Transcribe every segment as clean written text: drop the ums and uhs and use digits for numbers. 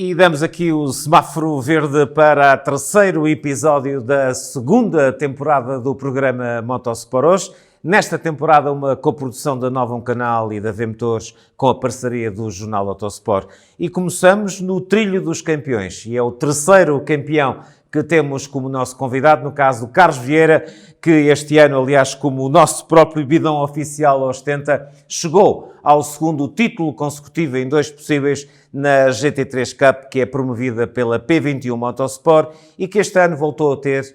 E damos aqui o semáforo verde para o terceiro episódio da segunda temporada do programa Motosport Hoje. Nesta temporada, uma coprodução da Nova Canal e da V-Motores com a parceria do Jornal Autosport. E começamos no Trilho dos Campeões. E é o terceiro campeão que temos como nosso convidado, no caso do Carlos Vieira, que este ano, aliás, como o nosso próprio bidão oficial ostenta, chegou ao segundo título consecutivo em dois possíveis na GT3 Cup, que é promovida pela P21 Motorsport e que este ano voltou a ter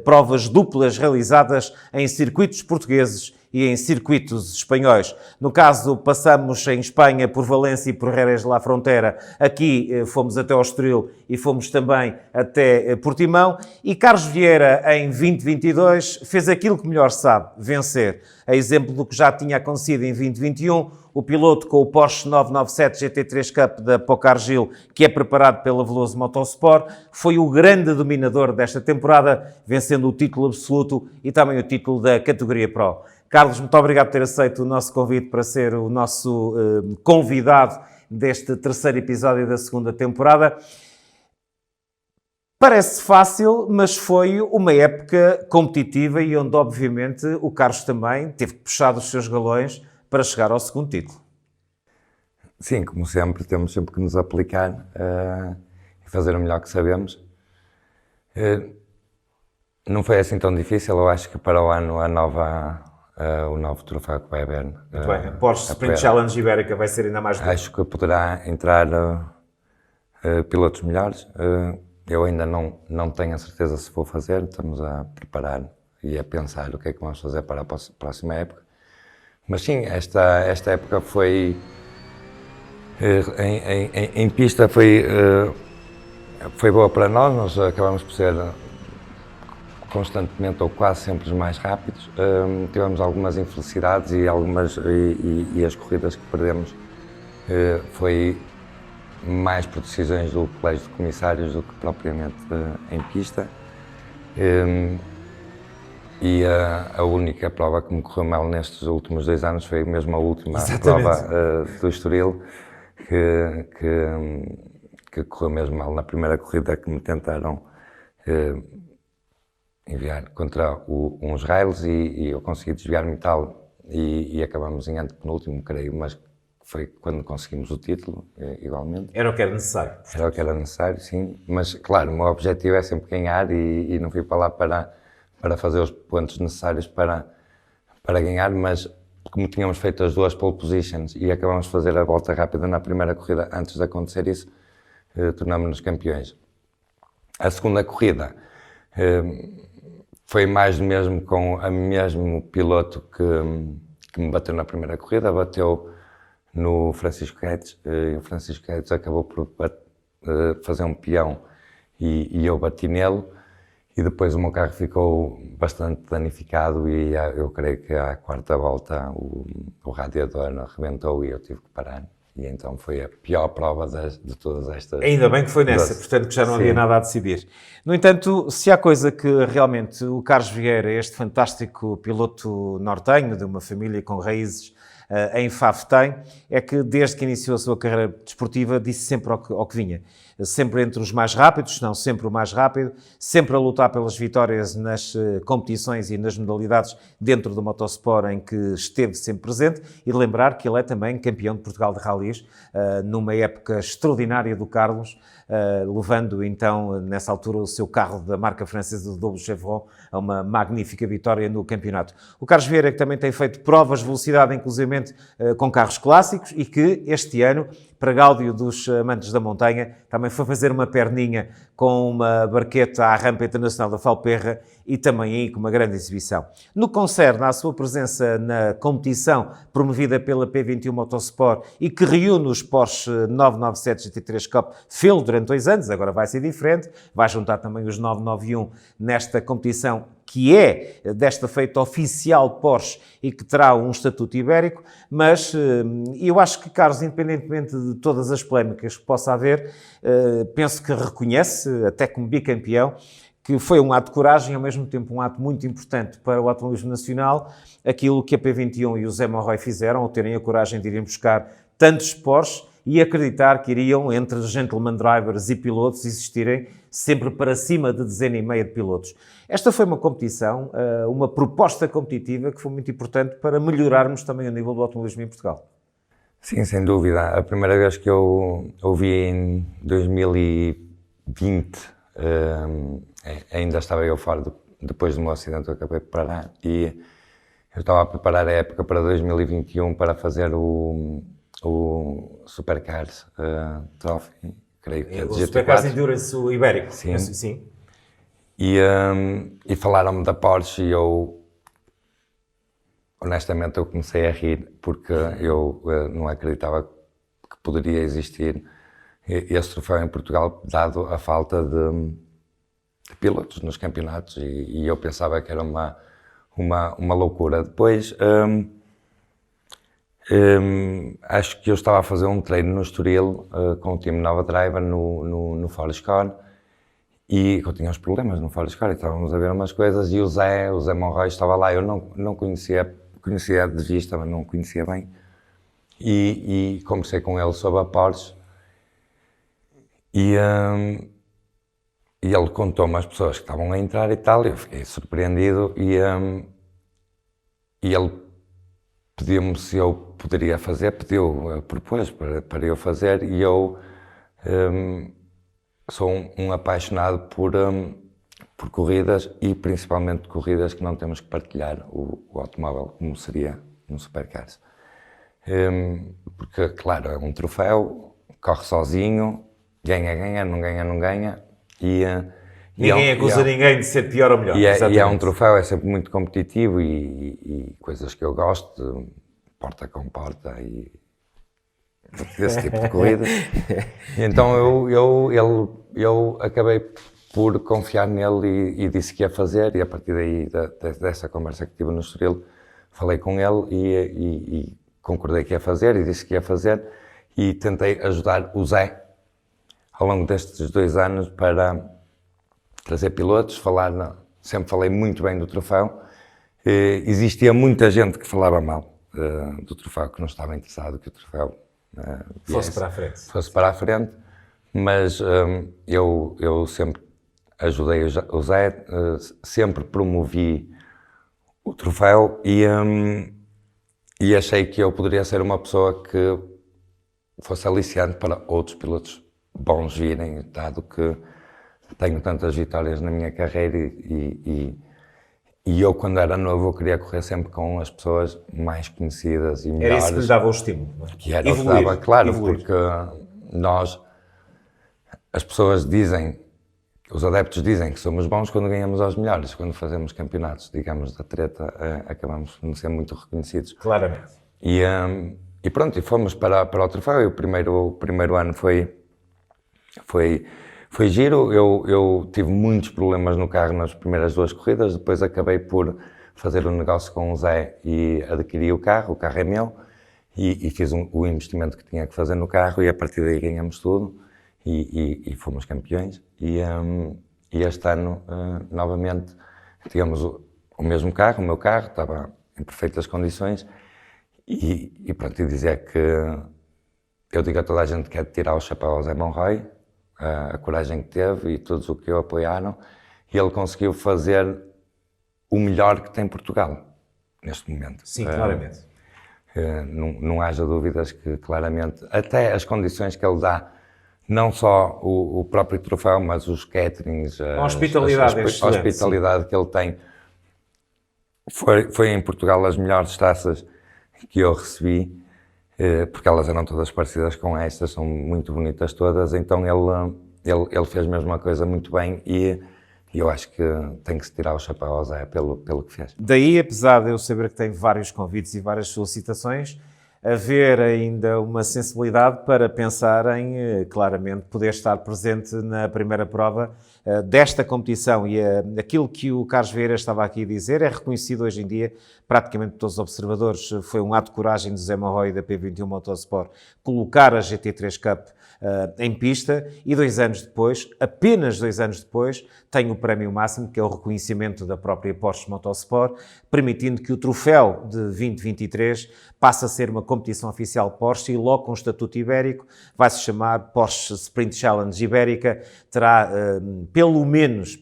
provas duplas realizadas em circuitos portugueses e em circuitos espanhóis. No caso, passamos em Espanha por Valência e por Jerez de la Frontera. Aqui fomos até ao Estoril e fomos também até Portimão. E Carlos Vieira, em 2022, fez aquilo que melhor sabe, vencer. A exemplo do que já tinha acontecido em 2021, o piloto com o Porsche 997 GT3 Cup da Pocargil, que é preparado pela Veloso Motorsport, foi o grande dominador desta temporada, vencendo o título absoluto e também o título da categoria Pro. Carlos, muito obrigado por ter aceito o nosso convite para ser o nosso convidado deste terceiro episódio da segunda temporada. Parece fácil, mas foi uma época competitiva e onde, obviamente, o Carlos também teve que puxar dos seus galões para chegar ao segundo título. Sim, como sempre, temos sempre que nos aplicar e fazer o melhor que sabemos. Não foi assim tão difícil, eu acho que para o ano o novo troféu que vai haver. Muito bem, a Porsche Sprint Challenge Ibérica vai ser ainda mais duro. Acho que poderá entrar pilotos melhores. Eu ainda não tenho a certeza se vou fazer, estamos a preparar e a pensar o que é que vamos fazer para a próxima época. Mas sim, esta época foi, em pista foi boa para nós acabamos por ser constantemente ou quase sempre os mais rápidos. Tivemos algumas infelicidades e as corridas que perdemos foi mais por decisões do colégio de comissários do que propriamente em pista. E a única prova que me correu mal nestes últimos 2 anos foi mesmo a última prova do Estoril, que correu mesmo mal na primeira corrida que me tentaram enviar contra uns rails e eu consegui desviar-me e tal e acabamos em antepenúltimo, creio, mas foi quando conseguimos o título, igualmente. Era o que era necessário. Era o que era necessário, sim, mas claro, o meu objetivo é sempre ganhar e não fui para lá para fazer os pontos necessários para ganhar, mas como tínhamos feito as 2 pole positions e acabamos de fazer a volta rápida na primeira corrida antes de acontecer isso, tornámos-nos campeões. A segunda corrida foi mais do mesmo com o mesmo piloto que me bateu na primeira corrida, bateu no Francisco Guedes, e o Francisco Guedes acabou por fazer um peão e eu bati nele. E depois o meu carro ficou bastante danificado e eu creio que à quarta volta o radiador arrebentou e eu tive que parar. E então foi a pior prova de todas estas... Ainda bem que foi nessa, portanto que já não havia nada a decidir. No entanto, se há coisa que realmente o Carlos Vieira, este fantástico piloto nortenho, de uma família com raízes em Faf tem, é que desde que iniciou a sua carreira desportiva disse sempre ao que vinha. Sempre entre os mais rápidos, se não sempre o mais rápido, sempre a lutar pelas vitórias nas competições e nas modalidades dentro do motosport em que esteve sempre presente e lembrar que ele é também campeão de Portugal de rallies numa época extraordinária do Carlos, levando então nessa altura o seu carro da marca francesa do Double Chevron a uma magnífica vitória no campeonato. O Carlos Vieira que também tem feito provas de velocidade inclusivamente com carros clássicos e que este ano, para gáudio dos amantes da montanha, também foi fazer uma perninha com uma barqueta à rampa internacional da Falperra e também aí com uma grande exibição. No que concerne à sua presença na competição promovida pela P21 Motorsport e que reúne os Porsche 997 GT3 Cup, fê-lo durante 2 anos, agora vai ser diferente, vai juntar também os 991 nesta competição que é desta feita oficial Porsche e que terá um estatuto ibérico, mas eu acho que Carlos, independentemente de todas as polémicas que possa haver, penso que reconhece, até como bicampeão, que foi um ato de coragem e ao mesmo tempo um ato muito importante para o automobilismo nacional, aquilo que a P21 e o Zé Morroy fizeram, ao terem a coragem de irem buscar tantos Porsche e acreditar que iriam, entre os gentleman drivers e pilotos, existirem sempre para cima de dezena e meia de pilotos. Esta foi uma competição, uma proposta competitiva que foi muito importante para melhorarmos também o nível do automobilismo em Portugal. Sim, sem dúvida. A primeira vez que eu ouvi em 2020, ainda estava eu fora, depois do meu acidente eu acabei de parar, e eu estava a preparar a época para 2021 para fazer o Supercars Trophy, creio que é O GT4. Supercars Endurance, o Ibérico. Sim. Sim. E falaram-me da Porsche e eu, honestamente, eu comecei a rir porque eu não acreditava que poderia existir esse troféu em Portugal, dado a falta de pilotos nos campeonatos, e eu pensava que era uma loucura. Depois, acho que eu estava a fazer um treino no Estoril com o time Nova Driver no Forescore, e eu tinha uns problemas no Forescore, estávamos a ver umas coisas, e o Zé Monroy estava lá. Eu não conhecia de vista, mas não conhecia bem, e conversei com ele sobre a Porsche, e ele contou-me as pessoas que estavam a entrar e tal, e eu fiquei surpreendido, e ele pediu-me se eu poderia fazer, propôs para eu fazer, e eu sou um apaixonado por corridas, e principalmente corridas que não temos que partilhar o automóvel, como seria no Supercars. Porque, claro, é um troféu, corre sozinho, ganha, não ganha, Ninguém acusa ninguém de ser pior ou melhor. E é um troféu, é sempre muito competitivo, e coisas que eu gosto, porta com porta, e desse tipo de corridas. E então eu acabei por confiar nele e disse que ia fazer, e a partir daí, dessa conversa que tive no Estoril, falei com ele e concordei que ia fazer, e disse que ia fazer, e tentei ajudar o Zé ao longo destes 2 anos para trazer pilotos, sempre falei muito bem do troféu. Existia muita gente que falava mal do troféu, que não estava interessado que o troféu fosse para a frente, mas eu sempre ajudei o Zé, sempre promovi o troféu, e achei que eu poderia ser uma pessoa que fosse aliciante para outros pilotos bons virem, dado que tenho tantas vitórias na minha carreira, e eu, quando era novo, eu queria correr sempre com as pessoas mais conhecidas e melhores. Era isso que lhe dava o estímulo, não é? Que era o que dava, claro, porque as pessoas dizem, os adeptos dizem que somos bons quando ganhamos aos melhores, quando fazemos campeonatos, digamos, da treta, acabamos por não ser muito reconhecidos. Claramente. E pronto, e fomos para o troféu, e o primeiro ano foi giro. Eu tive muitos problemas no carro nas primeiras 2 corridas, depois acabei por fazer um negócio com o Zé e adquiri o carro é meu, e fiz o investimento que tinha que fazer no carro, e a partir daí ganhamos tudo, e fomos campeões. E este ano, novamente, tínhamos o mesmo carro, o meu carro estava em perfeitas condições, e pronto, e dizer que eu digo a toda a gente que é de tirar o chapéu ao Zé Monroy, a coragem que teve, e todos o que o apoiaram, e ele conseguiu fazer o melhor que tem Portugal neste momento. Sim, claramente. Não haja dúvidas que, claramente, até as condições que ele dá, não só o próprio troféu, mas os caterings, a hospitalidade que ele tem. Foi em Portugal as melhores taças que eu recebi, porque elas eram todas parecidas com estas, são muito bonitas todas. Então ele fez mesmo uma coisa muito bem, e eu acho que tem que se tirar o chapéu ao Zé pelo que fez. Daí, apesar de eu saber que tem vários convites e várias solicitações, haver ainda uma sensibilidade para pensar em, claramente, poder estar presente na primeira prova desta competição. E aquilo que o Carlos Vieira estava aqui a dizer é reconhecido hoje em dia, praticamente por todos os observadores. Foi um ato de coragem do Zé Monroy e da P21 Motorsport colocar a GT3 Cup em pista, e 2 anos depois, apenas 2 anos depois, tem o prémio máximo, que é o reconhecimento da própria Porsche Motorsport, permitindo que o troféu de 2023 passe a ser uma competição competição oficial Porsche e logo com o estatuto ibérico, vai-se chamar Porsche Sprint Challenge Ibérica, terá pelo menos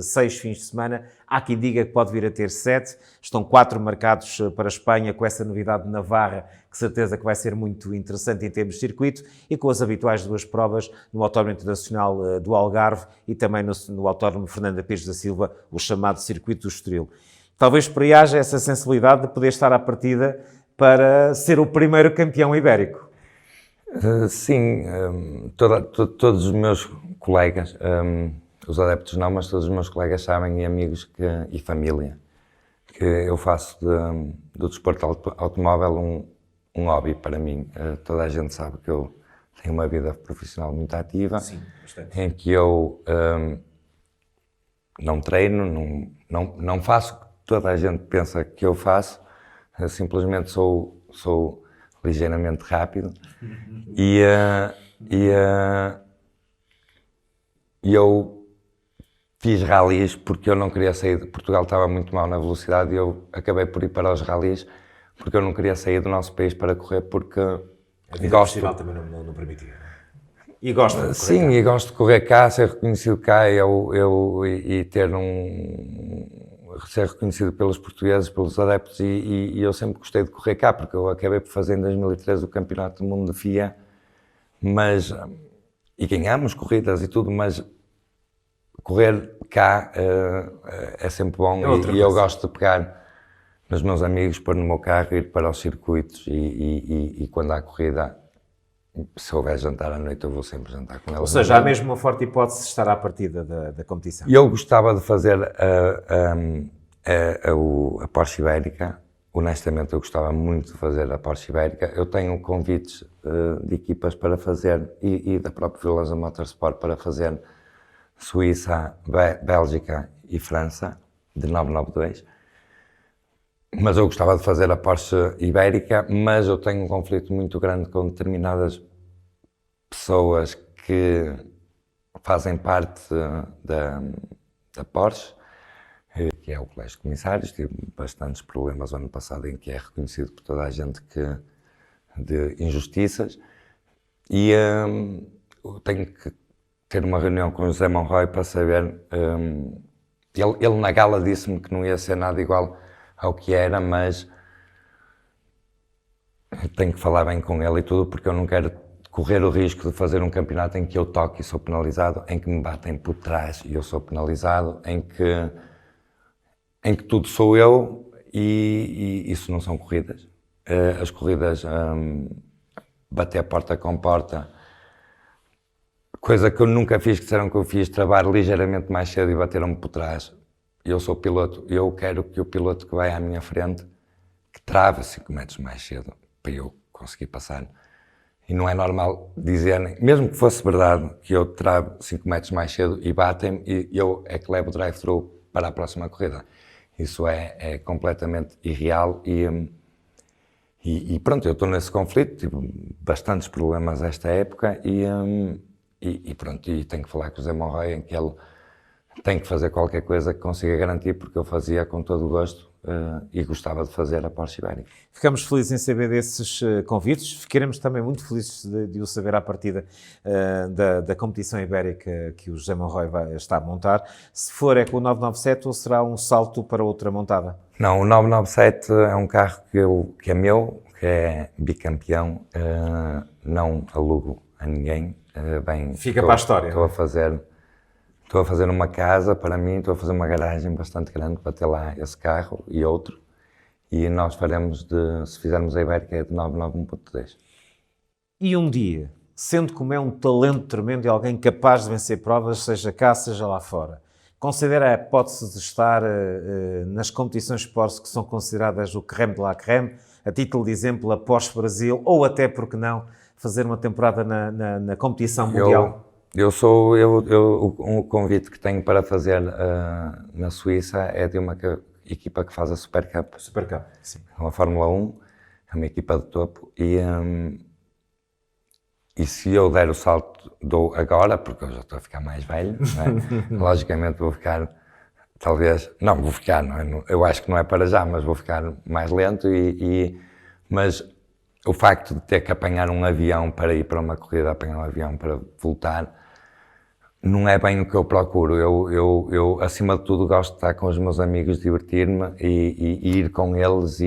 6 fins de semana, há quem diga que pode vir a ter 7, estão 4 marcados para a Espanha, com essa novidade de Navarra, que certeza que vai ser muito interessante em termos de circuito, e com as habituais 2 provas no Autódromo Internacional do Algarve e também no Autódromo Fernando Pires da Silva, o chamado Circuito do Estoril. Talvez por aí haja essa sensibilidade de poder estar à partida para ser o primeiro campeão ibérico. Sim, todos os meus colegas, os adeptos não, mas todos os meus colegas sabem, e amigos e família, que eu faço do desporto automóvel um hobby para mim. Toda a gente sabe que eu tenho uma vida profissional muito ativa. Sim, bastante. Em que eu não treino, não faço o que toda a gente pensa que eu faço, simplesmente sou ligeiramente rápido. E eu fiz rallies porque eu não queria sair de Portugal, estava muito mal na velocidade e eu acabei por ir para os rallies porque eu não queria sair do nosso país para correr, porque A vida gosto. profissional também não permitia. E gosto de correr Sim, cá. e gosto de correr cá, ser reconhecido cá e ter ser reconhecido pelos portugueses, pelos adeptos, e eu sempre gostei de correr cá, porque eu acabei por fazer em 2013 o Campeonato do Mundo de FIA, e ganhamos corridas e tudo, mas correr cá é sempre bom, e eu gosto de pegar nos meus amigos, pôr no meu carro, ir para os circuitos, e quando há corrida, se houver jantar à noite, eu vou sempre jantar com eles. Ou seja, há mesmo uma forte hipótese de estar à partida da competição. Eu gostava de fazer a Porsche Ibérica. Honestamente, eu gostava muito de fazer a Porsche Ibérica. Eu tenho convites de equipas para fazer, e da própria Vilaza Motorsport, para fazer Suíça, Bélgica e França, de 992. Mas eu gostava de fazer a Porsche Ibérica, mas eu tenho um conflito muito grande com determinadas pessoas que fazem parte da Porsche, que é o Colégio de Comissários. Tive bastantes problemas o ano passado, em que é reconhecido por toda a gente de injustiças, e eu tenho que ter uma reunião com o José Monroy para saber. Ele na gala disse-me que não ia ser nada igual ao que era, mas tenho que falar bem com ele e tudo, porque eu não quero correr o risco de fazer um campeonato em que eu toque e sou penalizado, em que me batem por trás e eu sou penalizado, em que tudo sou eu, e isso não são corridas. As corridas, bater porta com porta, coisa que eu nunca fiz, que disseram que eu fiz, trabalho ligeiramente mais cedo e bateram-me por trás. Eu sou piloto, eu quero que o piloto que vai à minha frente, que trave 5 metros mais cedo, para eu conseguir passar. E não é normal dizerem, mesmo que fosse verdade, que eu trave 5 metros mais cedo e batem-me, e eu é que levo o drive-thru para a próxima corrida. Isso é completamente irreal, e pronto, eu estou nesse conflito, tive bastantes problemas esta época, e pronto, e tenho que falar com o Zé Monroy, em que ele tem que fazer qualquer coisa que consiga garantir, porque eu fazia com todo o gosto e gostava de fazer a Porsche Ibérica. Ficamos felizes em saber desses convites, ficaremos também muito felizes de o saber à partida da competição ibérica que o José Monroy está a montar. Se for, é com o 997 ou será um salto para outra montada? Não, o 997 é um carro que é meu, que é bicampeão, não alugo a ninguém. Fica para a história. Estou a fazer uma casa para mim, estou a fazer uma garagem bastante grande para ter lá esse carro e outro, e nós faremos se fizermos a Ibérica, é de 991.10. E um dia, sendo como é um talento tremendo e alguém capaz de vencer provas, seja cá, seja lá fora, considera a hipótese de estar nas competições Porsche que são consideradas o crème de la crème, a título de exemplo a Porsche Brasil, ou até, porque não, fazer uma temporada na competição mundial? O convite que tenho para fazer na Suíça é de uma equipa que faz a Super Cup. Super Cup, sim. A Fórmula 1, é uma equipa de topo, e se eu der o salto, dou agora, porque eu já estou a ficar mais velho, não é? Logicamente vou ficar, não, eu acho que não é para já, mas vou ficar mais lento, mas o facto de ter que apanhar um avião para ir para uma corrida, apanhar um avião para voltar, não é bem o que eu procuro. Eu acima de tudo, gosto de estar com os meus amigos, divertir-me e ir com eles.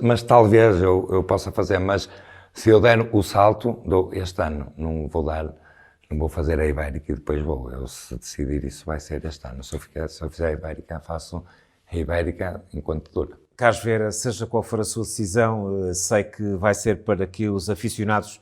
Mas talvez eu possa fazer, mas se eu der o salto, este ano não vou fazer a Ibérica e depois vou. Eu, se decidir isso, vai ser este ano. Se eu fizer a Ibérica, faço a Ibérica enquanto dura. Carlos Vieira, seja qual for a sua decisão, sei que vai ser para que os aficionados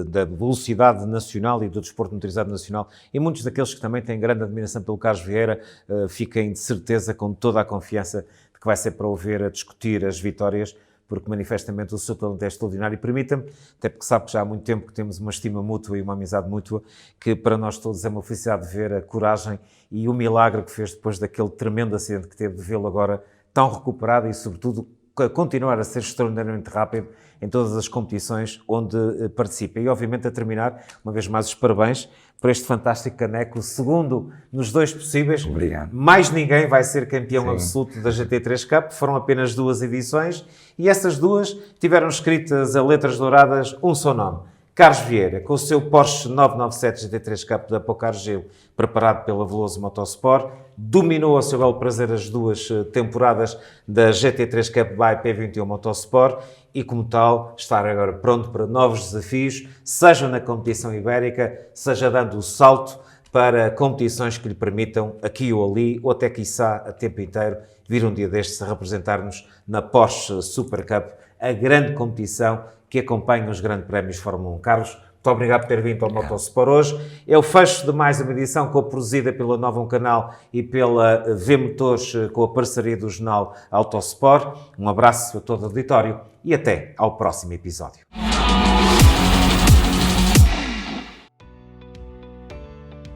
da velocidade nacional e do desporto motorizado nacional e muitos daqueles que também têm grande admiração pelo Carlos Vieira fiquem de certeza, com toda a confiança, de que vai ser para o ver a discutir as vitórias, porque manifestamente o seu talento é extraordinário. E permita-me, até porque sabe que já há muito tempo que temos uma estima mútua e uma amizade mútua, que para nós todos é uma felicidade ver a coragem e o milagre que fez depois daquele tremendo acidente que teve, de vê-lo agora tão recuperado e, sobretudo, continuar a ser extraordinariamente rápido em todas as competições onde participa. E, obviamente, a terminar, uma vez mais, os parabéns por este fantástico caneco, o segundo nos 2 possíveis. Obrigado. Mais ninguém vai ser campeão Sim. absoluto da GT3 Cup, foram apenas 2 edições, e essas 2 tiveram escritas a letras douradas um só nome: Carlos Vieira, com o seu Porsche 997 GT3 Cup da Pocargil, preparado pela Veloso Motorsport, dominou a seu belo prazer as 2 temporadas da GT3 Cup by P21 Motorsport e, como tal, está agora pronto para novos desafios, seja na competição ibérica, seja dando o salto para competições que lhe permitam, aqui ou ali, ou até quiçá a tempo inteiro, vir um dia destes a representar-nos na Porsche Super Cup, a grande competição que acompanha os grandes prémios Fórmula 1. Carlos, muito obrigado por ter vindo ao Motorsport hoje. É o fecho de mais uma edição produzida pela Nova Canal e pela V-Motores, com a parceria do jornal Autosport. Um abraço a todo o auditório e até ao próximo episódio.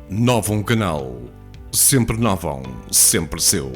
Nova Canal. Sempre Novão, sempre seu.